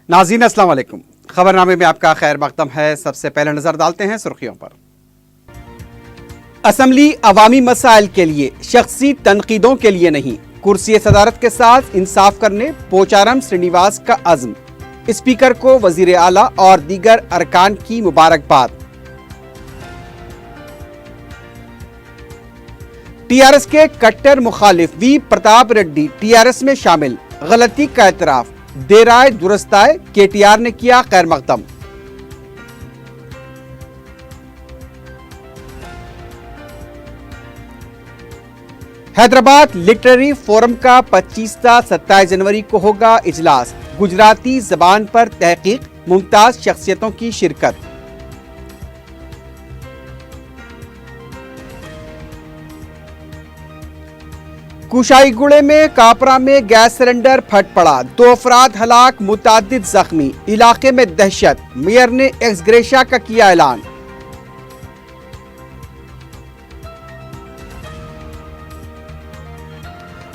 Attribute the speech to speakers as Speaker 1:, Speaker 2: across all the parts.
Speaker 1: नाज़रीन अस्सलाम वालेकुम। खबरनामे में आपका खैर मकदम है। सबसे पहले नजर डालते हैं सुर्खियों पर। असम्बली अवामी मसाइल के लिए, शख्सी तनकीदों के लिए नहीं। कुर्सी सदारत के साथ इंसाफ करने पोचारम श्रीनिवास का अज़्म। स्पीकर को वजीर आला और दीगर अरकान की मुबारकबाद। टीआरएस के कट्टर मुखालिफ वी प्रताप रेड्डी टीआरएस में शामिल। गलती का एतराफ, देराय दुरुस्ताय केटीआर ने किया खैर मकदम। हैदराबाद लिटरेरी फोरम का 25-27 जनवरी को होगा इजलास। गुजराती जबान पर तहकीक, मुमताज शख्सियतों की शिरकत। कुशाईगुड़े में कापरा में गैस सिलेंडर फट पड़ा, 2 अफराद हलाक, मुतादिद जख्मी। इलाके में दहशत, मेयर ने एक्स ग्रेशा का किया ऐलान।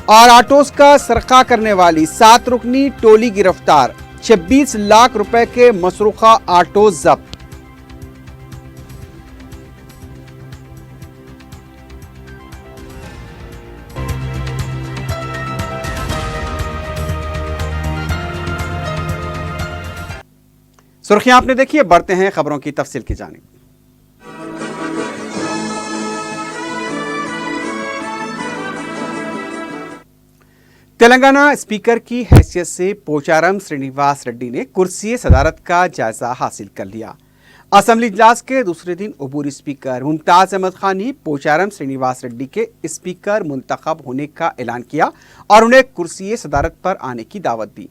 Speaker 1: और आटोस का सरका करने वाली 7 रुकनी टोली गिरफ्तार, 26 लाख रुपए के मसरूखा आटो जब्त। सुर्खियां आपने देखी है, बढ़ते हैं खबरों की तफसील की जानिब। तेलंगाना स्पीकर की हैसियत से पोचारम श्रीनिवास रेड्डी ने कुर्सी सदारत का जायजा हासिल कर लिया। असेंबली इजलास के दूसरे दिन अबूरी स्पीकर मुमताज अहमद खान ने पोचारम श्रीनिवास रेड्डी के स्पीकर मुंतखब होने का ऐलान किया और उन्हें कुर्सी सदारत पर आने की दावत दी।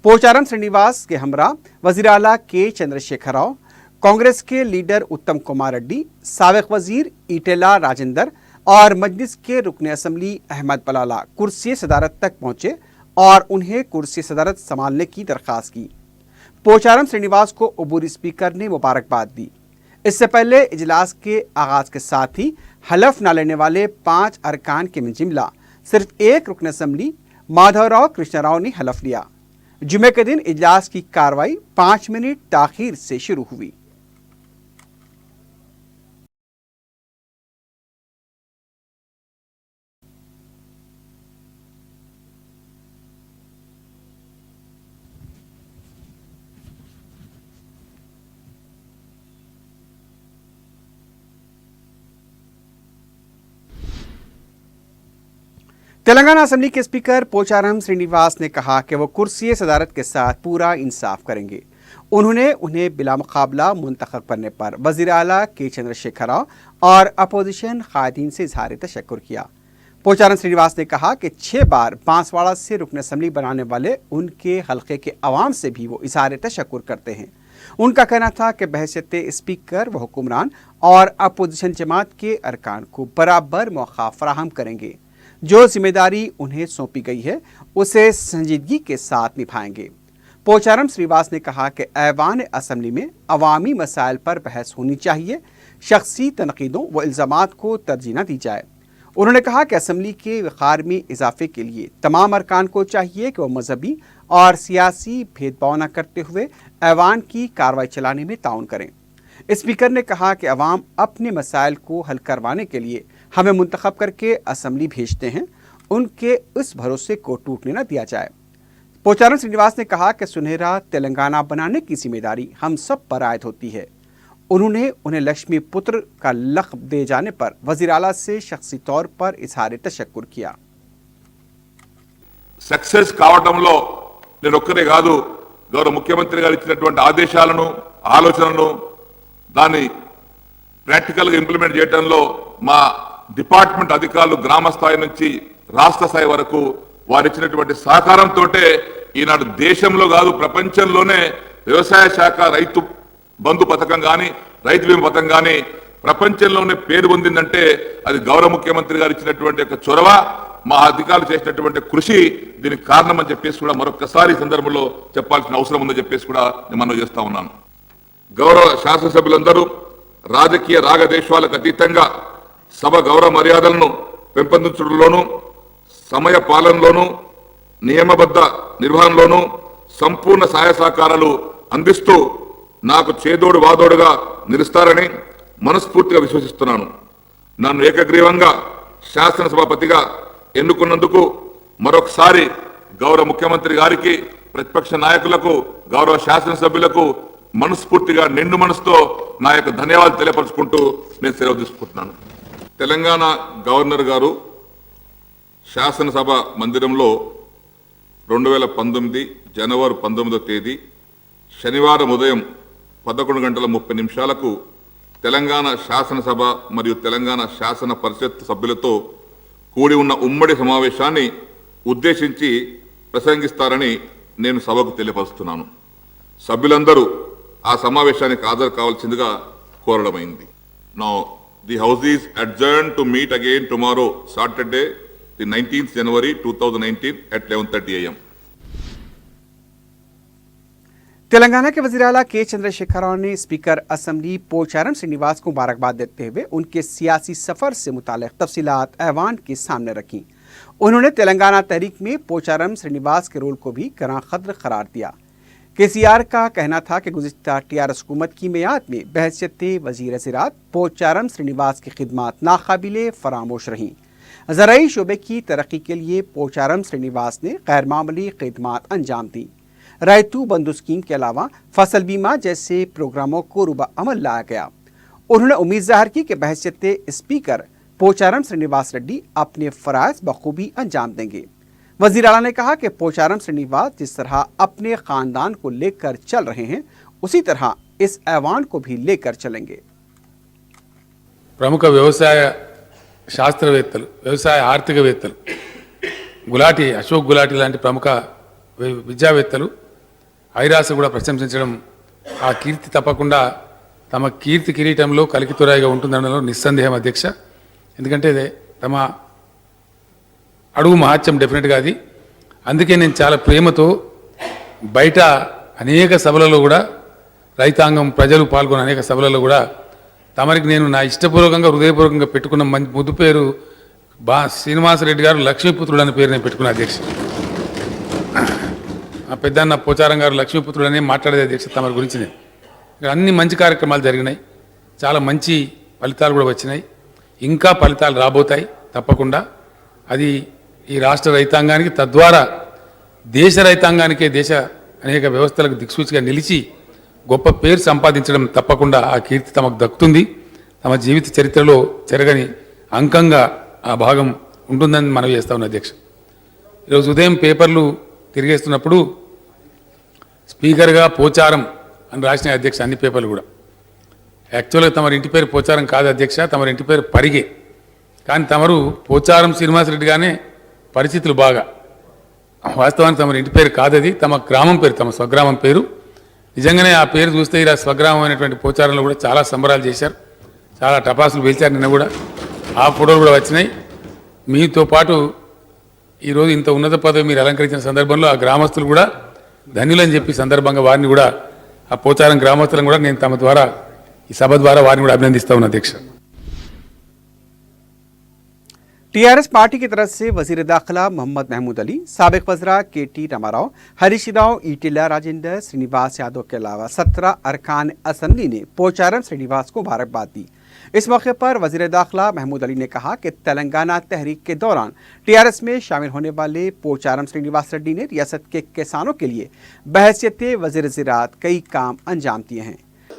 Speaker 1: पोचारम श्रीनिवास के हमरा वजीर आला के चंद्रशेखर राव, कांग्रेस के लीडर उत्तम कुमार रेड्डी, साबिक वजीर ईटेला राजेंद्र और मजलिस के रुकन असम्बली अहमद पलाला कुर्सी सदारत तक पहुंचे और उन्हें कुर्सी सदारत संभालने की दरख्वास्त की। पोचारम श्रीनिवास को अबूरी स्पीकर ने मुबारकबाद दी। इससे पहले इजलास के आगाज के साथ ही हलफ न लेने वाले 5 अरकान के जिमला सिर्फ एक रुकन असम्बली माधवराव कृष्ण राव ने हलफ लिया। जुमे के दिन इजलास की कार्रवाई 5 मिनट ताखीर से शुरू हुई। तेलंगाना असेंबली के स्पीकर पोचारम श्रीनिवास ने कहा कि वो कुर्सी सदारत के साथ पूरा इंसाफ करेंगे। उन्होंने उन्हें बिला मुकाबला मुंतखब करने पर वजीर आला के चंद्रशेखर राव और अपोजिशन कायदीन से इजहार तशक्कुर किया। पोचारम श्रीनिवास ने कहा कि 6 बार बांसवाड़ा से रुकन असम्बली बनाने वाले उनके हल्के के अवाम से भी वो इजहार तशक्कुर करते हैं। उनका कहना था कि बहैसियत स्पीकर व हुक्मरान और अपोजिशन जमात के अरकान को बराबर मौका फराहम करेंगे। जो जिम्मेदारी उन्हें सौंपी गई है उसे संजीदगी के साथ निभाएंगे। पोचारम श्रीनिवास ने कहा कि ऐवान असम्बली में अवामी मसाइल पर बहस होनी चाहिए, शख्सी तनकीदों व इल्ज़ामात को तरजीह न दी जाए। उन्होंने कहा कि असम्बली के वक़ार में इजाफे के लिए तमाम अरकान को चाहिए कि वह मजहबी और सियासी भेदभाव न करते हुए ऐवान की कार्रवाई चलाने में ताउन करें। स्पीकर ने कहा कि अवाम अपने मसाइल को हल करवाने के लिए हमें मुंतखब करके असम्बली भेजते हैं, उनके उस भरोसे को टूटने न दिया जाए। पोचारम श्रीनिवास ने कहा कि सुनहरा तेलंगाना बनाने की जिम्मेदारी हम सब पर आयद होती है। उन्होंने उन्हें लक्ष्मी पुत्र का लक़ब दे जाने पर वज़ीर आला से शख्सी तौर पर इजहार तशक्कुर किया।
Speaker 2: सक्सेस కావడంలో నేను ఒక్కరే కాదు, గౌరవ ముఖ్యమంత్రి గారు ఇచ్చినటువంటి ఆదేశాలను ఆలోచనలను దాన్ని ప్రాక్టికల్ గా ఇంప్లిమెంట్ చేయడంలో మా డిపార్ట్మెంట్ అధికారులు గ్రామ స్థాయి నుంచి రాష్ట్ర స్థాయి వరకు వారు ఇచ్చినటువంటి సహకారంతో ఈనాడు దేశంలో కాదు ప్రపంచంలోనే వ్యవసాయ శాఖ రైతు బంధు పథకం గాని రైతు బీమా పథకం గాని ప్రపంచంలోనే పేరు పొందిందంటే అది గౌరవ ముఖ్యమంత్రి గారు ఇచ్చినటువంటి ఒక చొరవ, మా అధికారులు చేసినటువంటి కృషి దీనికి కారణం అని చెప్పేసి కూడా మరొకసారి సందర్భంలో చెప్పాల్సిన అవసరం ఉందని చెప్పేసి కూడా నేను మనవి చేస్తా ఉన్నాను. గౌరవ శాసనసభ్యులందరూ రాజకీయ రాగదేశాలకు అతీతంగా సభ గౌరవ మర్యాదలను పెంపొందించడంలోనూ సమయ పాలనలోనూ నియమబద్ధ నిర్వహణలోనూ సంపూర్ణ సహాయ సహకారాలు అందిస్తూ నాకు చేదోడు వాదోడుగా నిలుస్తారని మనస్ఫూర్తిగా విశ్వసిస్తున్నాను. నన్ను ఏకగ్రీవంగా శాసనసభాపతిగా ఎన్నుకున్నందుకు మరొకసారి గౌరవ ముఖ్యమంత్రి గారికి, ప్రతిపక్ష నాయకులకు, గౌరవ శాసనసభ్యులకు మనస్ఫూర్తిగా నిండు మనసుతో నా యొక్క ధన్యవాదాలు తెలియపరుచుకుంటూ నేను సెలవు తీసుకుంటున్నాను. తెలంగాణ గవర్నర్ గారు శాసనసభ మందిరంలో 2019 జనవరి 19వ తేదీ శనివారం ఉదయం 11:30 తెలంగాణ శాసనసభ మరియు తెలంగాణ శాసన పరిషత్ సభ్యులతో కూడి ఉన్న ఉమ్మడి సమావేశాన్ని ఉద్దేశించి ప్రసంగిస్తారని నేను సభకు తెలియపరుస్తున్నాను. సభ్యులందరూ ఆ సమావేశానికి హాజరు కావాల్సిందిగా కోరడమైంది. Now the house is adjourned to meet again tomorrow, Saturday, the 19th January 2019 at 11:30 AM.
Speaker 1: Telangana के वज़ीर आला के चंद्रशेखर राव ने स्पीकर असेंबली पोचारम श्रीनिवास को मुबारकबाद देते हुए उनके सियासी सफर से मुताल्लिक़ तफसीलात ऐवान के सामने रखी। उन्होंने तेलंगाना तहरीक में पोचारम श्रीनिवास के रोल को भी गरां क़द्र करार दिया। केसीआर का कहना था कि गुज़िश्ता टीआरएस हुकूमत की मियाद में बहैसियत वज़ीर ज़राअत पोचारम श्रीनिवास की खिदमात नाकाबिले फरामोश रहीं। ज़राई शोबे की तरक्की के लिए पोचारम श्रीनिवास ने गैर मामूली खिदमात अंजाम दी। रायतू बंधु स्कीम के अलावा फसल बीमा जैसे प्रोग्रामों को रुबा अमल लाया गया। उन्होंने उम्मीद ज़ाहिर की कि बहैसियत स्पीकर पोचारम श्रीनिवास रेड्डी अपने फ़राइज़ बखूबी अंजाम देंगे। वज़ीर आला ने कहा कि पोचारम श्रीनिवास जिस तरह अपने ख़ानदान को लेकर चल रहे हैं उसी तरह इस ऐवान को भी लेकर चलेंगे।
Speaker 3: प्रमुख व्यवसाय శాస్త్రవేత్తలు, వ్యవసాయ ఆర్థికవేత్తలు, గులాటి అశోక్ గులాటి లాంటి ప్రముఖ విద్యావేత్తలు ఐరాస కూడా ప్రశంసించడం ఆ కీర్తి తప్పకుండా తమ కీర్తి కిరీటంలో కలికితురాయిగా ఉంటుందనడంలో నిస్సందేహం అధ్యక్ష. ఎందుకంటే తమ అడుగు మహత్యం డెఫినెట్గా అది. అందుకే నేను చాలా ప్రేమతో బయట అనేక సభలలో కూడా రైతాంగం ప్రజలు పాల్గొన్న అనేక సభలలో కూడా తమరికి నేను నా ఇష్టపూర్వకంగా హృదయపూర్వకంగా పెట్టుకున్న ముద్దు పేరు శ్రీనివాసరెడ్డి గారు లక్ష్మీపుత్రుడు అనే పేరు నేను పెట్టుకున్న అధ్యక్ష. ఆ పెద్దన్న పోచారం గారు లక్ష్మీపుత్రుడు అనే మాట్లాడేది అధ్యక్ష తమ గురించి. నేను ఇక్కడ అన్ని మంచి కార్యక్రమాలు జరిగినాయి, చాలా మంచి ఫలితాలు కూడా వచ్చినాయి, ఇంకా ఫలితాలు రాబోతాయి తప్పకుండా. అది ఈ రాష్ట్ర రైతాంగానికి తద్వారా దేశ రైతాంగానికే దేశ అనేక వ్యవస్థలకు దిక్సూచిగా నిలిచి గొప్ప పేరు సంపాదించడం తప్పకుండా ఆ కీర్తి తమకు దక్కుతుంది. తమ జీవిత చరిత్రలో చెరగని అంకంగా ఆ భాగం ఉంటుందని మనవి చేస్తా ఉన్న అధ్యక్ష. ఈరోజు ఉదయం పేపర్లు తిరిగేస్తున్నప్పుడు స్పీకర్గా పోచారం అని రాసిన అధ్యక్ష అన్ని పేపర్లు కూడా. యాక్చువల్గా తమరి ఇంటి పేరు పోచారం కాదు అధ్యక్ష, తమరి ఇంటి పేరు పరిగే. కానీ తమరు పోచారం శ్రీనివాసరెడ్డిగానే పరిస్థితులు బాగా. వాస్తవానికి తమరి ఇంటి పేరు కాదది, తమ గ్రామం పేరు, తమ స్వగ్రామం పేరు. నిజంగానే ఆ పేరు చూస్తే ఇలా స్వగ్రామం అయినటువంటి పోచారంలో కూడా చాలా సంబరాలు చేశారు, చాలా టపాసులు పేల్చారు. నిన్న కూడా ఆ ఫోటోలు కూడా వచ్చినాయి. మీతో పాటు ఈరోజు ఇంత ఉన్నత పదవి మీరు అలంకరించిన సందర్భంలో ఆ గ్రామస్తులు కూడా ధన్యులని చెప్పి సందర్భంగా వారిని కూడా, ఆ పోచారం గ్రామస్తులను కూడా నేను తమ ద్వారా ఈ సభ ద్వారా వారిని కూడా అభినందిస్తా ఉన్నా అధ్యక్ష.
Speaker 1: टीआरएस पार्टी की तरफ से वजीर दाखिला मोहम्मद महमूद अली, साबिक वज़रा KT रामाराव, हरीश राव, ईटेला राजेंद्र, श्रीनिवास यादव के अलावा 17 अरकान असेंबली ने पोचारम श्रीनिवास को मुबारकबाद दी। इस मौके पर वजीर दाखिला महमूद अली ने कहा कि तेलंगाना तहरीक के दौरान टीआरएस में शामिल होने वाले पोचारम श्रीनिवास रेड्डी ने रियासत के किसानों के लिए बहैसियत वज़ीर ज़राअत कई काम अंजाम दिए हैं।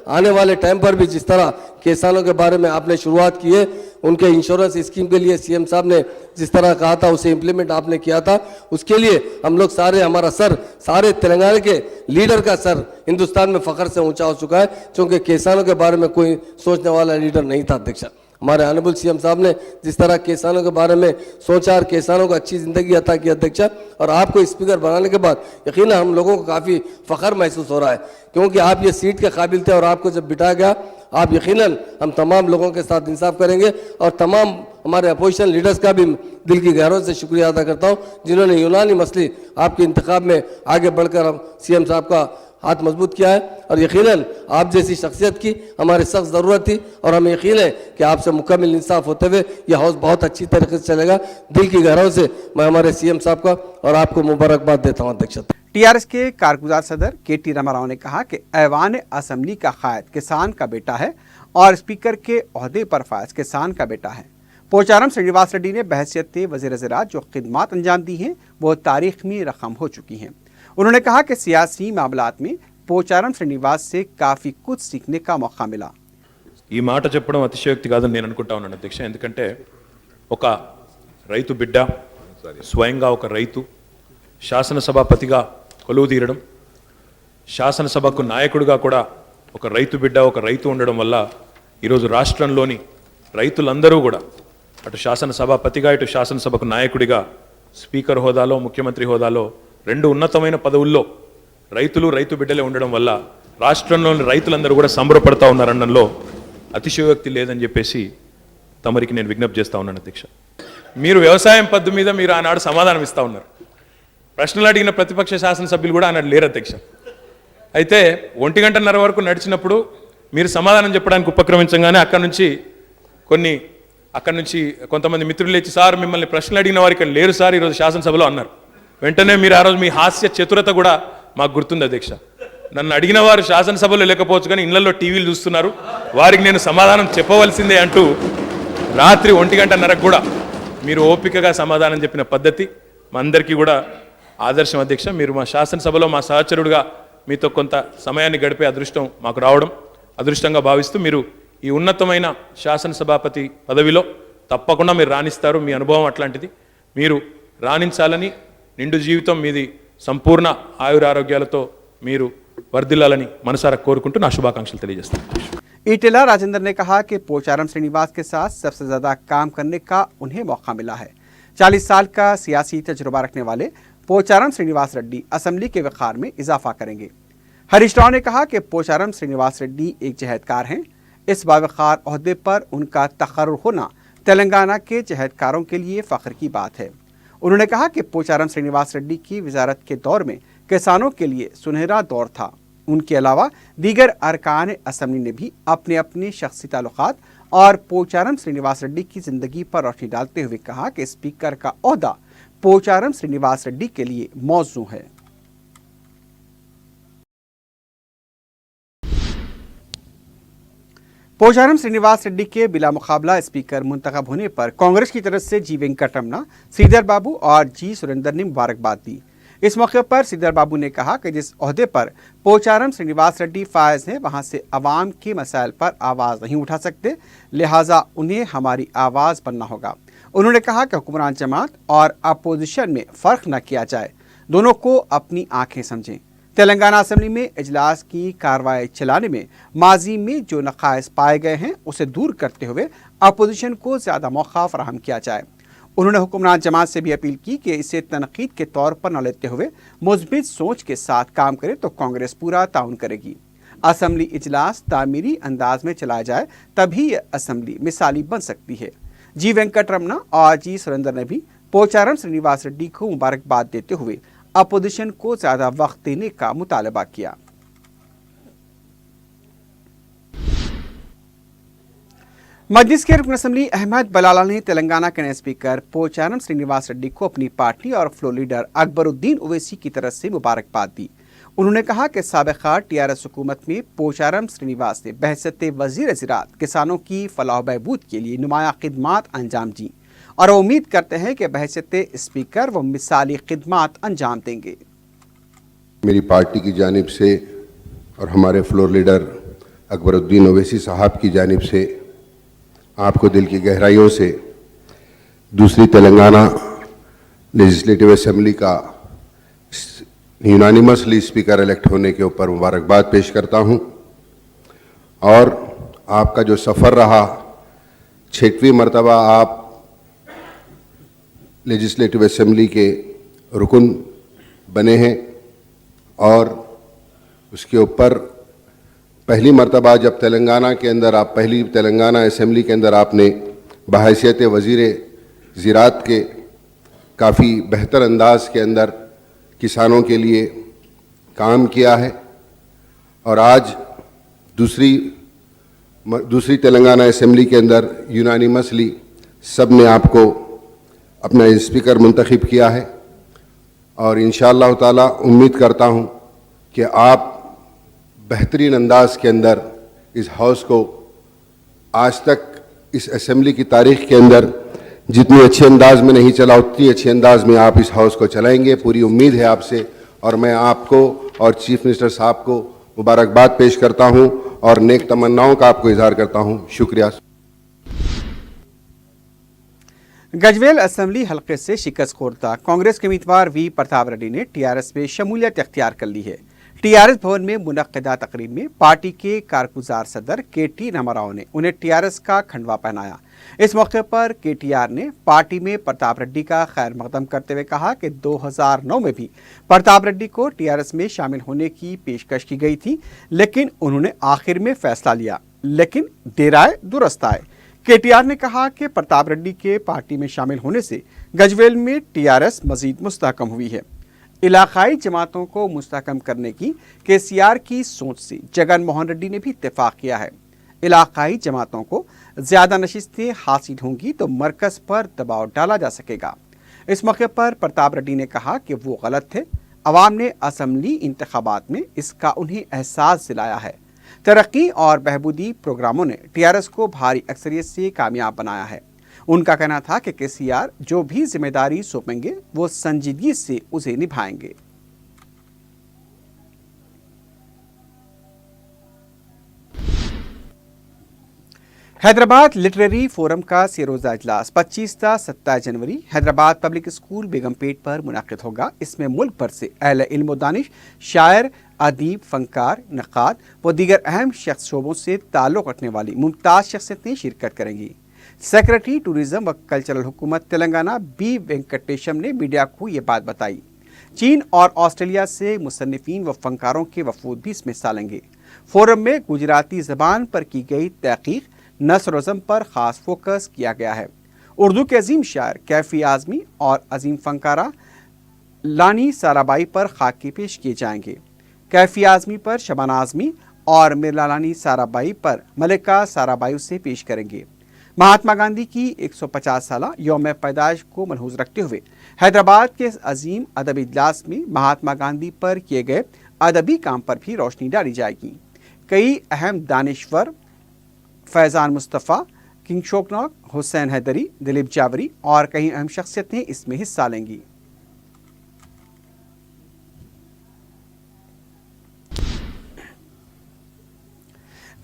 Speaker 4: आने वाले टाइम पर भी जिस तरह किसानों के बारे में आपने शुरुआत की है, उनके इंश्योरेंस स्कीम के लिए सीएम साहब ने जिस तरह कहा था उसे इम्प्लीमेंट आपने किया था, उसके लिए हम लोग सारे, हमारा सर, सारे तेलंगाना के लीडर का सर हिंदुस्तान में फख्र से ऊंचा हो चुका है, क्योंकि किसानों के बारे में कोई सोचने वाला लीडर नहीं था अध्यक्ष। हमारे ऑनरेबल सीएम साहब ने जिस तरह किसानों के बारे में सोचा और किसानों को अच्छी ज़िंदगी अता की अध्यक्ष, और आपको स्पीकर बनाने के बाद यकीनन हम लोगों को काफ़ी फ़ख्र महसूस हो रहा है, क्योंकि आप ये सीट के काबिल थे और आपको जब बिठाया गया, आप यकीनन हम तमाम लोगों के साथ इंसाफ करेंगे। और तमाम हमारे अपोजिशन लीडर्स का भी दिल की गहराई से शुक्रिया अदा करता हूँ, जिन्होंने यूनानी मसले आपके इंतखाब में आगे बढ़कर हम सीएम साहब का हाथ मजबूत किया है। और यकीनन आप जैसी शख्सियत की हमारे सख्त ज़रूरत थी, और हमें यकीन है कि आपसे मुकम्मल इंसाफ होते हुए यह हाउस बहुत अच्छी तरीके से चलेगा। दिल की गहराई से मैं हमारे सीएम साहब का और आपको मुबारकबाद देता हूँ अध्यक्ष।
Speaker 1: टीआरएस के कारगुजार सदर केटी रामाराव ने कहा कि ऐवान असम्बली का कायद किसान का बेटा है और स्पीकर के ओहदे पर फायज किसान का बेटा है। पोचारम श्रीनिवास रेड्डी ने बहैसियत वज़ीर-ए-ज़राअत जो खिदमात अंजाम दी हैं वो तारीख में रकम हो चुकी हैं। उन्होंने कहा कि सियासी मामलात में पोचारम श्रीनिवास से काफ़ी कुछ सीखने का मौका मिला।
Speaker 5: ఈ మాట చెప్పడం అతిశయోక్తి కాదని నేను అనుకుంటా ఉన్నాను అధ్యక్ష. ఎందుకంటే ఒక రైతు బిడ్డ, స్వయంగా ఒక రైతు, శాసనసభాపతిగా కొలువు తీరడం, శాసనసభకు నాయకుడిగా కూడా ఒక రైతు బిడ్డ, ఒక రైతు ఉండడం వల్ల ఈరోజు రాష్ట్రంలోని రైతులందరూ కూడా అటు శాసనసభాపతిగా ఇటు శాసనసభకు నాయకుడిగా స్పీకర్ హోదాలో, ముఖ్యమంత్రి హోదాలో రెండు ఉన్నతమైన పదవుల్లో రైతులు, రైతు బిడ్డలే ఉండడం వల్ల రాష్ట్రంలోని రైతులందరూ కూడా సంబరపడతా ఉన్నారనడంలో అతిశయోక్తి లేదని చెప్పేసి తమరికి నేను విజ్ఞప్తి చేస్తా ఉన్నాను అధ్యక్ష. మీరు వ్యవసాయం పద్దు మీద మీరు ఆనాడు సమాధానం ఇస్తా ఉన్నారు. ప్రశ్నలు అడిగిన ప్రతిపక్ష శాసనసభ్యులు కూడా ఆనాడు లేరు అధ్యక్ష. అయితే 1:30 వరకు నడిచినప్పుడు మీరు సమాధానం చెప్పడానికి ఉపక్రమించగానే అక్కడి నుంచి కొంతమంది మిత్రులు లేచి, సార్ మిమ్మల్ని ప్రశ్నలు అడిగిన వారు ఇక్కడ లేరు సార్ ఈరోజు శాసనసభలో అన్నారు. వెంటనే మీరు ఆ రోజు మీ హాస్య చతురత కూడా మాకు గుర్తుంది అధ్యక్ష. నన్ను అడిగిన వారు శాసనసభలో లేకపోవచ్చు కానీ ఇళ్లలో టీవీలు చూస్తున్నారు, వారికి నేను సమాధానం చెప్పవలసిందే అంటూ రాత్రి 1:30 కూడా మీరు ఓపికగా సమాధానం చెప్పిన పద్ధతి మా అందరికీ కూడా ఆదర్శం అధ్యక్ష. మీరు మా శాసనసభలో మా సహచరుడుగా మీతో కొంత సమయాన్ని గడిపే అదృష్టం మాకు రావడం అదృష్టంగా భావిస్తూ మీరు ఈ ఉన్నతమైన శాసనసభాపతి పదవిలో తప్పకుండా మీరు రాణిస్తారు. మీ అనుభవం అట్లాంటిది. మీరు రాణించాలని, నిండు జీవితం మీది సంపూర్ణ ఆయురారోగ్యాలతో మీరు వర్ధిల్లాలని మనసారా కోరుకుంటూ నా శుభాకాంక్షలు తెలియజేస్తాను.
Speaker 1: ईटेला राजेंद्र ने कहा कि पोचारम श्रीनिवास के साथ सबसे ज्यादा काम करने का उन्हें मौका मिला है। 40 साल का सियासी तजुर्बा रखने वाले पोचारम श्रीनिवास रेड्डी असेंबली के वक़ार में इजाफा करेंगे। हरीश राव ने कहा कि पोचारम श्रीनिवास रेड्डी एक जहदकार हैं। इस बावक़ार ओहदे पर उनका तक़र्रुर होना तेलंगाना के जहदकारों के लिए फ़ख्र की बात है। उन्होंने कहा कि पोचारम श्रीनिवास रेड्डी की वज़ारत के दौर में किसानों के लिए सुनहरा दौर था। उनके अलावा दीगर अरकान असम्बली ने भी अपने अपने शख्सी ताल्लुकात और पोचारम श्रीनिवास रेड्डी की ज़िंदगी पर रोशनी डालते हुए कहा कि स्पीकर का ओहदा पोचारम श्रीनिवास रेड्डी के लिए मौजू है। पोचारम श्रीनिवास रेड्डी के बिला मुकाबला स्पीकर मुंतखब होने पर कांग्रेस की तरफ से जी वेंकटरमना, श्रीधर बाबू और जी सुरेंद्र ने मुबारकबाद दी। इस मौके पर श्रीधर बाबू ने कहा कि जिस ओहदे पर पोचारम श्रीनिवास रेड्डी फायज हैं वहां से अवाम के मसाइल पर आवाज़ नहीं उठा सकते, लिहाजा उन्हें हमारी आवाज़ बनना होगा। उन्होंने कहा कि हुक्मरान जमात और अपोजिशन में फ़र्क न किया जाए, दोनों को अपनी आंखें समझें। तेलंगाना असेंबली में इजलास की कार्रवाई चलाने में माजी में जो नक़ाइस पाए गए हैं उसे दूर करते हुए अपोजिशन को ज़्यादा मौका फराहम किया जाए। उन्होंने हुक्मरान जमात से भी अपील की कि इसे तनकीद के तौर पर न लेते हुए मुस्बित सोच के साथ काम करे तो कांग्रेस पूरा ताउन करेगी। असेंबली इजलास तामीरी अंदाज में चलाया जाए तभी यह असेंबली मिसाली बन सकती है। जी वेंकटरमना और जी सुरेंद्र ने भी पोचारम श्रीनिवास रेड्डी को मुबारकबाद देते हुए अपोजिशन को ज़्यादा वक्त देने का मुतालबा किया। मजलिस के रुकन असम्बली अहमद बलाला ने तेलंगाना के नए स्पीकर पोचारम श्रीनिवास रेड्डी को अपनी पार्टी और फ्लोर लीडर अकबरुद्दीन ओवैसी की तरफ से मुबारकबाद दी। उन्होंने कहा कि साबिक़ा टीआरएस हुकूमत में पोचारम श्रीनिवास ने बहैसियत वज़ीर-ए-ज़राअत किसानों की फलाह बहबूद के लिए नुमाया खिदमात अंजाम दी और उम्मीद करते हैं कि बहैसियत स्पीकर वो मिसाली खिदमात अंजाम देंगे।
Speaker 6: मेरी पार्टी की जानिब से और हमारे फ्लोर लीडर अकबरुद्दीन ओवैसी साहब की जानिब से आपको दिल की गहराइयों से दूसरी तेलंगाना लेजिस्लेटिव असेंबली का यूनानिमसली स्पीकर इलेक्ट होने के ऊपर मुबारकबाद पेश करता हूं। और आपका जो सफ़र रहा, 6वीं मरतबा आप लेजिस्लेटिव असेंबली के रुकन बने हैं और उसके ऊपर पहली मरतबा जब तेलंगाना के अंदर आप पहली तेलंगाना असेंबली के अंदर आपने बहैसियत वज़ीर-ए-ज़राअत के काफ़ी बेहतर अंदाज के अंदर किसानों के लिए काम किया है और आज दूसरी तेलंगाना असेंबली के अंदर यूनानिमसली सब ने आपको अपना स्पीकर मुंतखब किया है اور انشاءاللہ تعالی امید کرتا ہوں کہ آپ بہترین انداز کے اندر اس ہاؤس کو آج تک اس اسمبلی کی تاریخ کے اندر جتنی اچھے انداز میں نہیں چلا اتنی اچھے انداز میں آپ اس ہاؤس کو چلائیں گے. پوری امید ہے آپ سے, اور میں آپ کو اور چیف منسٹر صاحب کو مبارکباد پیش کرتا ہوں اور نیک تمناؤں کا آپ کو اظہار کرتا ہوں. شکریہ.
Speaker 1: گجویل اسمبلی حلقے سے شکست خوردہ کانگریس کے امیدوار وی پرتاپ ریڈی نے ٹی آر ایس میں شمولیت اختیار کر لی ہے. ٹی آر ایس بھون میں منعقدہ تقریب میں پارٹی کے کارگزار صدر کے ٹی راماراؤ نے انہیں ٹی آر ایس کا کھنڈوا پہنایا. اس موقع پر کے ٹی آر نے پارٹی میں پرتاپ ریڈی کا خیر مقدم کرتے ہوئے کہا کہ 2009 میں بھی پرتاپ ریڈی کو ٹی آر ایس میں شامل ہونے کی پیشکش کی گئی تھی, لیکن انہوں نے آخر میں فیصلہ لیا, لیکن دیر آئے درست آئے. کے ٹی آر نے کہا کہ پرتاپ ریڈی کے پارٹی میں شامل ہونے سے گجویل میں ٹی آر ایس مزید مستحکم ہوئی ہے. علاقائی جماعتوں کو مستحکم کرنے کی کے سی آر کی سوچ سے جگن موہن ریڈی نے بھی اتفاق کیا ہے. علاقائی جماعتوں کو زیادہ نشستیں حاصل ہوں گی تو مرکز پر دباؤ ڈالا جا سکے گا. اس موقع پر پرتاپ ریڈی نے کہا کہ وہ غلط تھے. عوام نے اسمبلی انتخابات میں اس کا انہیں احساس دلایا ہے. ترقی اور بہبودی پروگراموں نے ٹی آر ایس کو بھاری اکثریت سے کامیاب بنایا ہے. ان کا کہنا تھا کہ کے سی آر جو بھی ذمہ داری سونپیں گے وہ سنجیدگی سے اسے نبھائیں گے. حیدرآباد لٹریری فورم کا سی روزہ اجلاس 25 تا 27 جنوری حیدرآباد پبلک اسکول بیگم پیٹ پر منعقد ہوگا. اس میں ملک بھر سے اہل علم و دانش, شاعر, ادیب, فنکار, نقاد و دیگر اہم شعبوں سے تعلق رکھنے والی ممتاز شخصیتیں شرکت کریں گی. سیکریٹری ٹورزم و کلچرل حکومت تلنگانہ بی وینکٹیشم نے میڈیا کو یہ بات بتائی. چین اور آسٹریلیا سے مصنفین و فنکاروں کے وفود بھی اس میں حصہ لیں گے. فورم میں گجراتی زبان پر کی گئی تحقیق, نثر و نظم پر خاص فوکس کیا گیا ہے. اردو کے عظیم شاعر کیفی اعظمی اور عظیم فنکارہ لانی سارابائی پر خاکے پیش کیے جائیں گے. کیفی اعظمی پر شبانہ اعظمی اور مرلا لانی سارابائی پر ملکہ سارابائی سے پیش کریں گے. مہاتما گاندھی کی 150 سالہ یوم پیدائش کو ملحوظ رکھتے ہوئے حیدرآباد کے عظیم ادبی اجلاس میں مہاتما گاندھی پر کیے گئے ادبی کام پر بھی روشنی ڈالی جائے گی. کئی اہم دانشور فیضان مصطفیٰ, کنگ شوکناک, حسین حیدری, دلیپ جاوری اور کئی اہم شخصیتیں اس میں حصہ لیں گی.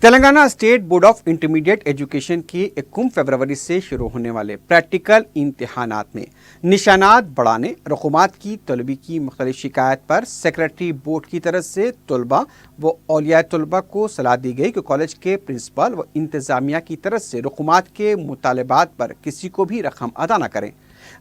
Speaker 1: Telangana state board of intermediate education کے 21 فروری سے شروع ہونے والے پریکٹیکل امتحانات میں نشانات بڑھانے, رقومات کی طلبی کی مختلف شکایت پر سیکریٹری بورڈ کی طرف سے طلباء و اولیاء طلباء کو صلاح دی گئی کہ کالج کے پرنسپل و انتظامیہ کی طرف سے رقومات کے مطالبات پر کسی کو بھی رقم ادا نہ کریں.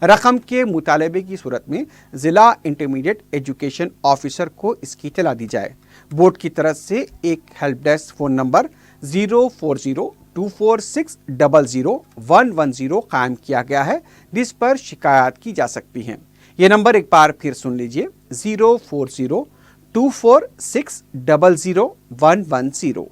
Speaker 1: رقم کے مطالبے کی صورت میں ضلع انٹرمیڈیٹ ایجوکیشن آفیسر کو اس کی اطلاع دی جائے. بورڈ کی طرف سے ایک ہیلپ ڈیسک فون نمبر 04024600110 قائم کیا گیا ہے, جس پر شکایات کی جا سکتی ہیں. یہ نمبر ایک بار پھر سن لیجئے, 04024600110.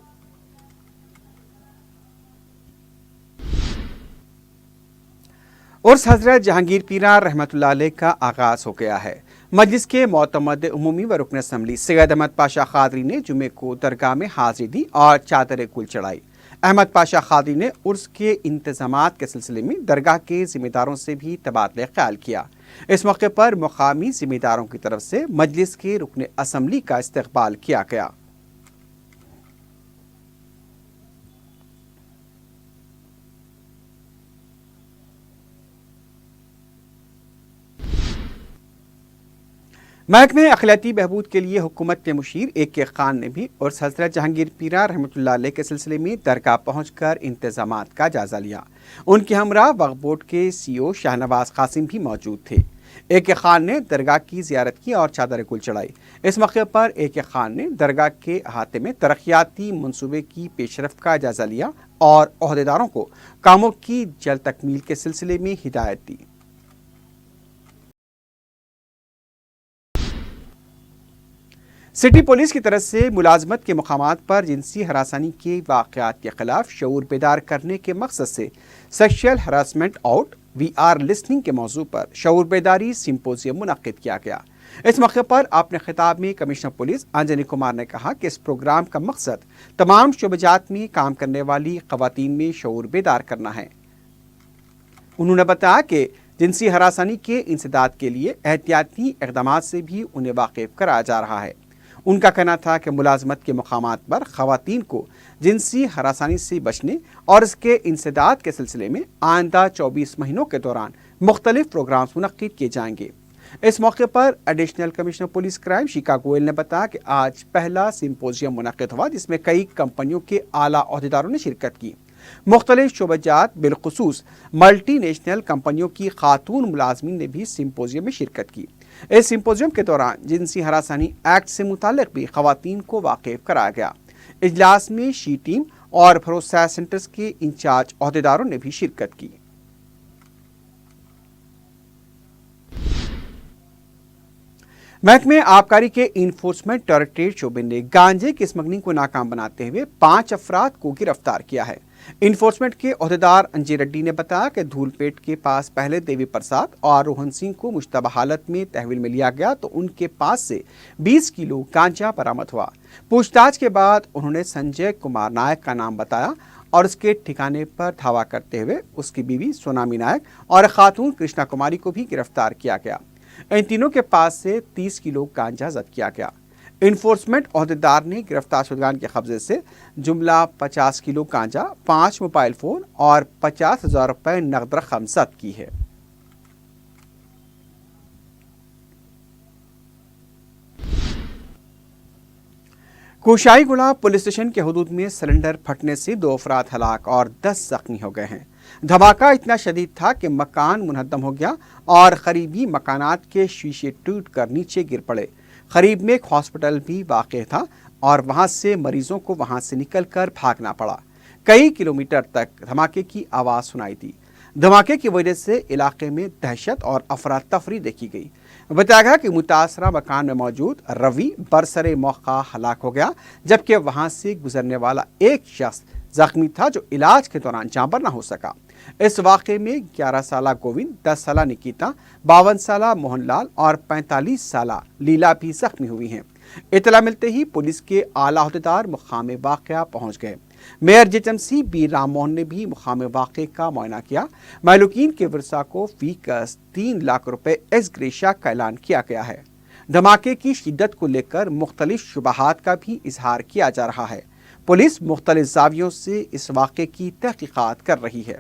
Speaker 1: عرس حضرت جہانگیر پیرا رحمۃ اللہ علیہ کا آغاز ہو گیا ہے. مجلس کے معتمد عمومی و رکن اسمبلی سید احمد پاشا قادری نے جمعے کو درگاہ میں حاضری دی اور چادر گل چڑھائی. احمد پاشا قادری نے عرس کے انتظامات کے سلسلے میں درگاہ کے ذمہ داروں سے بھی تبادلہ خیال کیا. اس موقع پر مقامی ذمہ داروں کی طرف سے مجلس کے رکن اسمبلی کا استقبال کیا گیا. محکمہ اقلیتی بہبود کے لیے حکومت کے مشیر اے کے خان نے بھی عرس حضرت جہانگیر پیرا رحمۃ اللہ علیہ کے سلسلے میں درگاہ پہنچ کر انتظامات کا جائزہ لیا. ان کے ہمراہ وقف بورڈ کے سی او شاہ نواز قاسم بھی موجود تھے. اے کے خان نے درگاہ کی زیارت کی اور چادر گل چڑھائی. اس موقع پر اے کے خان نے درگاہ کے احاطے میں ترقیاتی منصوبے کی پیش رفت کا جائزہ لیا اور عہدیداروں کو کاموں کی جلد تکمیل کے سلسلے میں ہدایت دی. سٹی پولیس کی طرف سے ملازمت کے مقامات پر جنسی ہراسانی کے واقعات کے خلاف شعور بیدار کرنے کے مقصد سے sexual harassment out we are listening کے موضوع پر شعور بیداری سمپوزیم منعقد کیا گیا. इस मौके पर अपने खिताब में कमिश्नर पुलिस अंजनी कुमार ने कहा कि इस प्रोग्राम का मकसद तमाम शोबजात में काम करने वाली खवातीन में शऊर बेदार करना है। उन्होंने बताया कि जिनसी हरासानी के इंसदाद के लिए एहतियाती इक़दामात से भी उन्हें वाकिफ कराया जा रहा है। उनका कहना था कि मुलाजमत के मकामात पर खवातीन को जिनसी हरासानी से बचने और इसके इंसदाद के सिलसिले में आइंदा 24 महीनों के दौरान मुख्तलिफ प्रोग्राम्स मुनक्किद किए जाएंगे। इस मौके पर एडिशनल कमिश्नर पुलिस क्राइम शिका गोयल ने बताया कि आज पहला सिंपोजियम मुनक्किद हुआ जिसमें कई कंपनियों के आला ओहदेदारों ने शिरकत की। मुख्तलिफ शोबजात बिलखुसूस मल्टी नेशनल कंपनियों की खातून मुलाजमीन ने भी सिंपोजियम में शिरकत की। इस सिंपोजियम के दौरान जिनसी हरासानी एक्ट से मुतालिक भी खवातीन को वाकिफ कराया गया। इजलास में शी टीम और भरोसा सेंटर्स के इंचार्ज ओहदेदारों ने भी शिरकत की। महकमे आबकारी के इन्फोर्समेंट डायरेक्टरेट शोबे ने गांजे की स्मगलिंग को नाकाम बनाते हुए 5 अफराद को गिरफ्तार किया है। इन्फोर्समेंट के ओहदेदार अंजी रेड्डी ने बताया कि धूलपेट के पास पहले देवी प्रसाद और रोहन सिंह को मुश्तबा हालत में तहवील में लिया गया तो उनके पास से 20 किलो गांजा बरामद हुआ। पूछताछ के बाद उन्होंने संजय कुमार नायक का नाम बताया और उसके ठिकाने पर धावा करते हुए उसकी बीवी सोनामी नायक और खातून कृष्णा कुमारी को भी गिरफ्तार किया गया। इन तीनों के पास से 30 किलो गांजा जब्त किया गया। इन्फोर्समेंट ओहदेदार ने गिरफ्तार शुदगान के कब्जे से जुमला 50 किलो गांजा, 5 मोबाइल फोन और 50,000 रुपए नकद रकम जब्त की है। कुशाईगुड़ा पुलिस स्टेशन के हुदूद में सिलेंडर फटने से 2 अफराद हलाक और 10 जख्मी हो गए हैं। धमाका इतना शदीद था कि मकान मुनहद्दम हो गया और करीबी मकानात के शीशे टूट कर नीचे गिर पड़े। करीब में एक हॉस्पिटल भी वाक़ था और वहां से मरीजों को वहां से निकलकर भागना पड़ा। कई किलोमीटर तक धमाके की आवाज़ सुनाई दी। धमाके की वजह से इलाके में दहशत और अफरा तफरी देखी गई। बताया गया कि मुतासरा मकान में मौजूद रवि बरसरे मौका हलाक हो गया, जबकि वहां से गुजरने वाला एक शख्स जख्मी था जो इलाज के दौरान जाँबर न हो सका। इस वाक़े में 11 साला गोविंद, 10 साला निकिता, 52 साला मोहनलाल और 45 साला लीला भी जख्मी हुई हैं। इतला मिलते ही पुलिस के आला अहदेदार मुकाम वाक़या पहुँच गए। Mayor JMC B Ram Mohan ने भी मुकाम वाक़े का मुआयना किया। मालूकीन के वर्सा को फीकस 3 लाख रुपए एस ग्रेशा का ऐलान किया गया है। धमाके की शिद्दत को लेकर मुख्तलिफ शुबहात का भी इजहार किया जा रहा है। पुलिस मुख्तलिफ जावियों से इस वाक़े की तहकीकात कर रही है।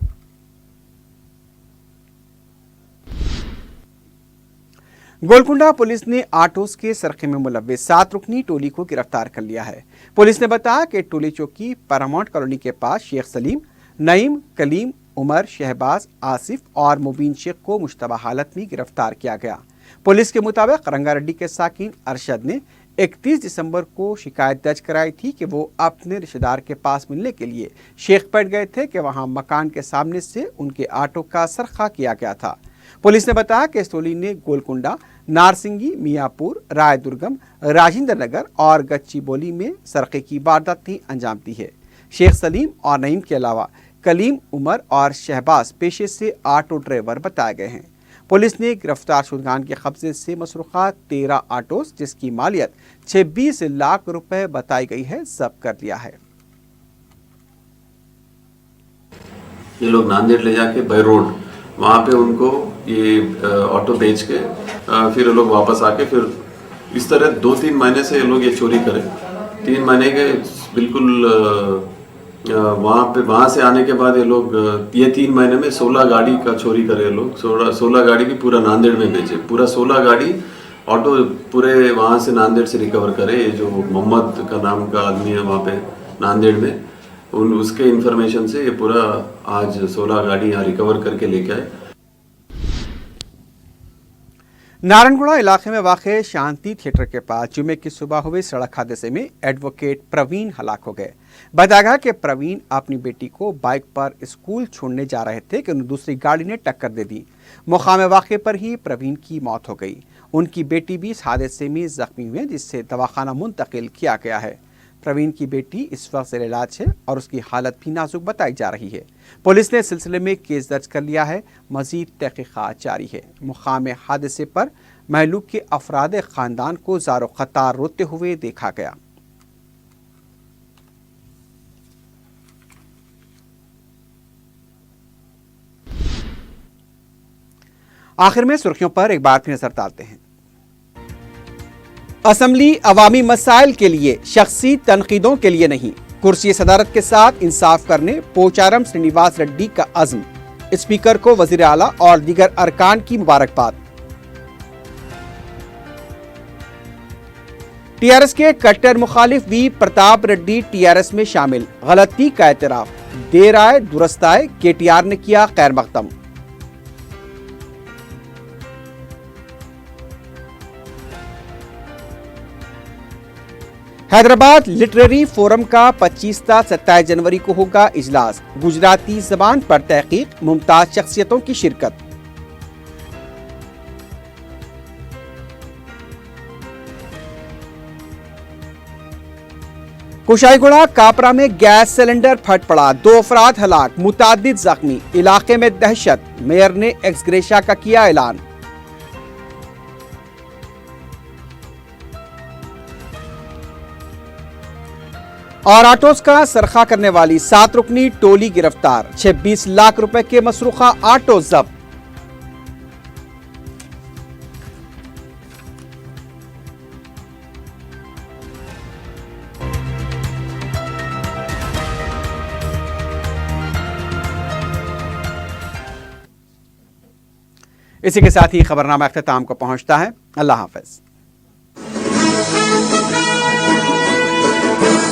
Speaker 1: गोलकुंडा पुलिस ने आटोस के सरखे में मुलव्विस 7 रुकनी टोली को गिरफ्तार कर लिया है। पुलिस ने बताया कि टोली चौकी पैरामाउंट कॉलोनी के पास शेख सलीम, नईम, कलीम, उमर, शहबाज, आसिफ और मुबीन शेख को मुश्तबा हालत में गिरफ्तार किया गया। पुलिस के मुताबिक रंगारेड्डी के साकिन अरशद ने 31 दिसंबर को शिकायत दर्ज कराई थी कि वो अपने रिश्तेदार के पास मिलने के लिए शेखपेट गए थे कि वहां मकान के सामने से उनके ऑटो का सरखा किया गया था। पुलिस ने बताया कि इस टोली ने गोलकुंडा, नारसिंगी, मियापुर, राय दुर्गम, राजेंद्र नगर और गच्चीबोली में सरखे की वारदातें अंजाम दी है। शेख सलीम और नईम के अलावा कलीम, उमर और शहबाज पेशे से ऑटो ड्राइवर बताए गए हैं। पुलिस ने गिरफ्तार शुदगान के कब्जे से मसरूखा 13 ऑटोस जिसकी मालियत 26 लाख रुपए बताई गई है जब्त कर लिया है।
Speaker 7: ये लोग नांदेड़ ले जाके बाय रोड वहाँ पे उनको ये ऑटो बेच के फिर ये लोग वापस आके फिर इस तरह 2-3 महीने से ये लोग ये चोरी करे। 3 महीने के बिल्कुल वहाँ से आने के बाद ये लोग ये 3 महीने में 16 गाड़ी का चोरी करे। लोग 16 गाड़ी भी पूरा नांदेड़ में बेचे। पूरा 16 गाड़ी ऑटो पूरे वहाँ से नांदेड़ से रिकवर करे। ये जो मोहम्मद का नाम का आदमी है वहाँ पे नांदेड़ में, उसके इंफॉर्मेशन से ये पूरा आज 16 गाड़ी यहाँ रिकवर करके लेके आए।
Speaker 1: नारायणगुड़ा इलाके में वाक़े शांति थिएटर के पास जुमे की सुबह हुए सड़क हादसे में एडवोकेट प्रवीण हलाक हो गए। बताया गया कि प्रवीण अपनी बेटी को बाइक पर स्कूल छोड़ने जा रहे थे कि उन्हें दूसरी गाड़ी ने टक्कर दे दी। मुकाम वाक़े पर ही प्रवीण की मौत हो गई। उनकी बेटी भी इस हादसे में जख्मी हुई जिससे दवाखाना मुंतकिल किया गया है। प्रवीण की बेटी इस वक्त ज़ेर इलाज है और उसकी हालत भी नाजुक बताई जा रही है। पुलिस ने इस सिलसिले में केस दर्ज कर लिया है। मजीद तहकीकात जारी है। मुकाम हादसे पर महलूक के अफराद ख़ानदान को ज़ारो क़तार रोते हुए देखा गया। आखिर में सुर्खियों पर एक बार फिर नजर डालते हैं। असम्बली अवामी मसाइल के लिए, शख्सी तनकीदों के लिए नहीं, कुर्सी सदारत के साथ इंसाफ करने पोचारम श्रीनिवास रेड्डी का अज़्म। स्पीकर को वज़ीर आला और दीगर अरकान की मुबारकबाद। टीआरएस के कट्टर मुखालिफ वी प्रताप रेड्डी टीआरएस में शामिल, गलती का एतराफ, देर आए दुरुस्त आए, केटीआर ने किया खैर मकदम। हैदराबाद लिटरेरी फोरम का 25 से 27 जनवरी को होगा इजलास। गुजराती जबान पर तहकीक, मुमताज शख्सियतों की शिरकत। कुशाईगुड़ा कापरा में गैस सिलेंडर फट पड़ा, 2 अफराद हलाक, मुतादिद जख्मी, इलाके में दहशत। मेयर ने एक्सग्रेशा का किया ऐलान। और आटोस का सरखा करने वाली 7 रुकनी टोली गिरफ्तार, 26 लाख रुपए के मसरूखा आटो जब्त। इसी के साथ ही खबरनामा अख्ताम को पहुंचता है। अल्लाह हाफ़िज़।